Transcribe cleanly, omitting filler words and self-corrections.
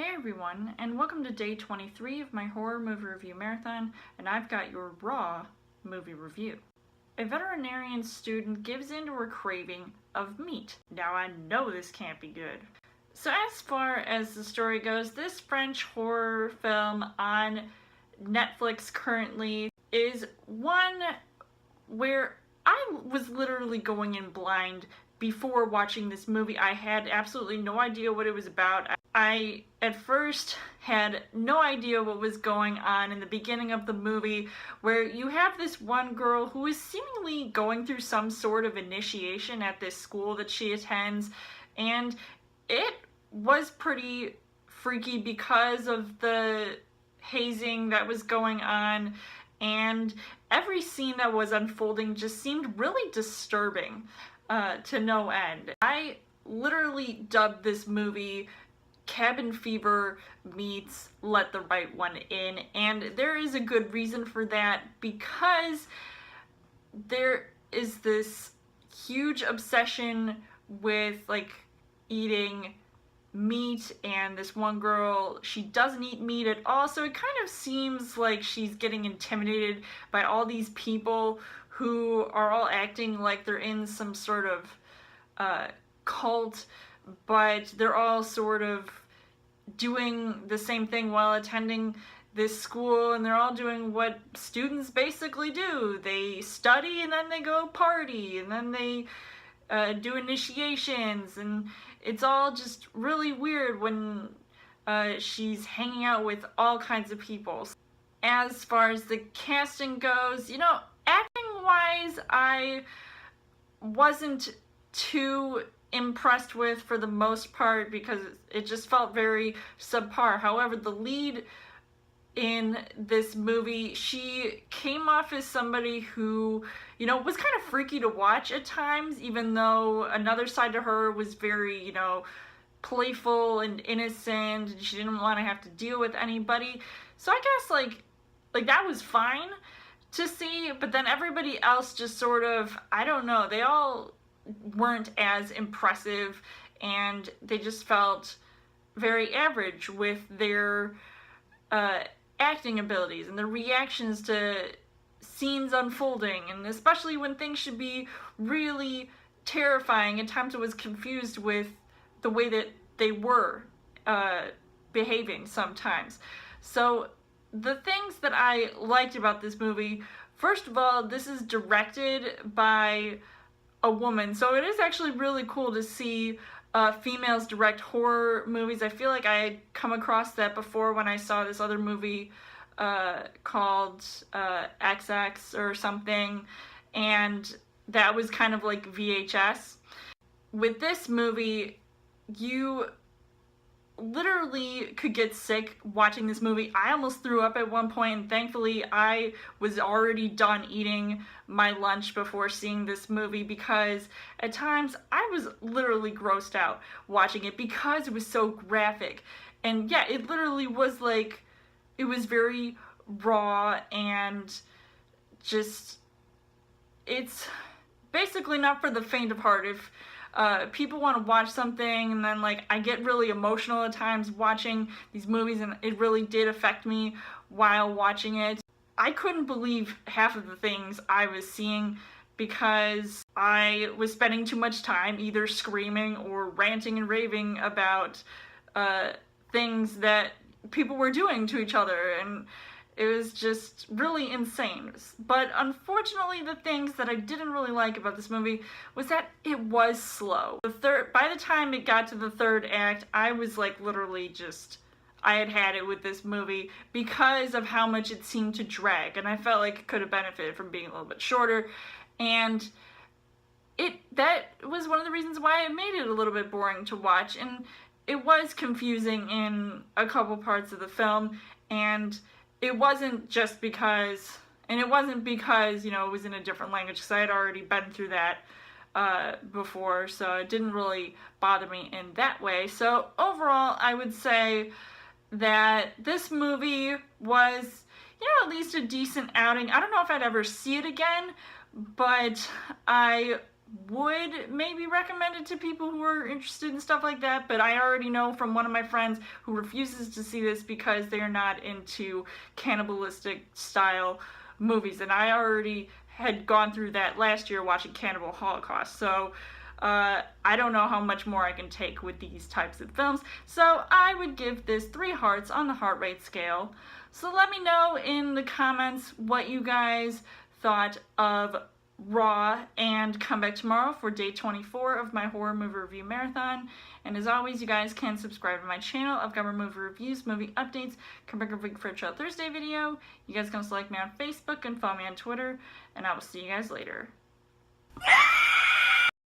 Hey everyone, and welcome to day 23 of my horror movie review marathon, and I've got your Raw movie review. A veterinarian student gives in to her craving of meat. Now I know this can't be good. So as far as the story goes, this French horror film on Netflix currently is one where I was literally going in blind before watching this movie. I had absolutely no idea what it was about. I at first had no idea what was going on in the beginning of the movie, where you have this one girl who is seemingly going through some sort of initiation at this school that she attends, and it was pretty freaky because of the hazing that was going on, and every scene that was unfolding just seemed really disturbing to no end. I literally dubbed this movie Cabin Fever meets Let the Right One In, and there is a good reason for that, because there is this huge obsession with eating meat, and this one girl, she doesn't eat meat at all, so it kind of seems like she's getting intimidated by all these people who are all acting like they're in some sort of cult, but they're all sort of doing the same thing while attending this school, and they're all doing what students basically do. They study and then they go party, and then they do initiations, and it's all just really weird when she's hanging out with all kinds of people. As far as the casting goes, acting-wise, I wasn't too impressed with for the most part, because it just felt very subpar. However, the lead in this movie, she came off as somebody who, was kind of freaky to watch at times, even though another side to her was very, playful and innocent, and she didn't want to have to deal with anybody. So I guess that was fine to see, but then everybody else just sort of, I don't know, they all weren't as impressive, and they just felt very average with their acting abilities and their reactions to scenes unfolding, and especially when things should be really terrifying. At times I was confused with the way that they were behaving sometimes. So the things that I liked about this movie, first of all, this is directed by a woman, so it is actually really cool to see females direct horror movies. I feel like I had come across that before when I saw this other movie called XX or something, and that was kind of like VHS. With this movie, you literally could get sick watching this movie. I almost threw up at one point, and thankfully I was already done eating my lunch before seeing this movie, because at times I was literally grossed out watching it because it was so graphic. And yeah, it literally was it was very raw, and just, it's basically not for the faint of heart. If people want to watch something, and then I get really emotional at times watching these movies, and it really did affect me while watching it. I couldn't believe half of the things I was seeing, because I was spending too much time either screaming or ranting and raving about things that people were doing to each other, and it was just really insane. But unfortunately, the things that I didn't really like about this movie was that it was slow. By the time it got to the third act, I was literally just, I had it with this movie, because of how much it seemed to drag, and I felt like it could have benefited from being a little bit shorter, and that was one of the reasons why it made it a little bit boring to watch. And it was confusing in a couple parts of the film, and it wasn't just because, and it wasn't because, it was in a different language, because I had already been through that before, so it didn't really bother me in that way. So overall, I would say that this movie was, at least a decent outing. I don't know if I'd ever see it again, but I would maybe recommend it to people who are interested in stuff like that, but I already know from one of my friends who refuses to see this because they're not into cannibalistic style movies, and I already had gone through that last year watching Cannibal Holocaust, so I don't know how much more I can take with these types of films, so I would give this 3 hearts on the heart rate scale. So let me know in the comments what you guys thought of Raw, and come back tomorrow for day 24 of my horror movie review marathon. And as always, you guys can subscribe to my channel. I've got more movie reviews, movie updates, come back every week for a Chill Thursday video. You guys can also like me on Facebook and follow me on Twitter, and I will see you guys later.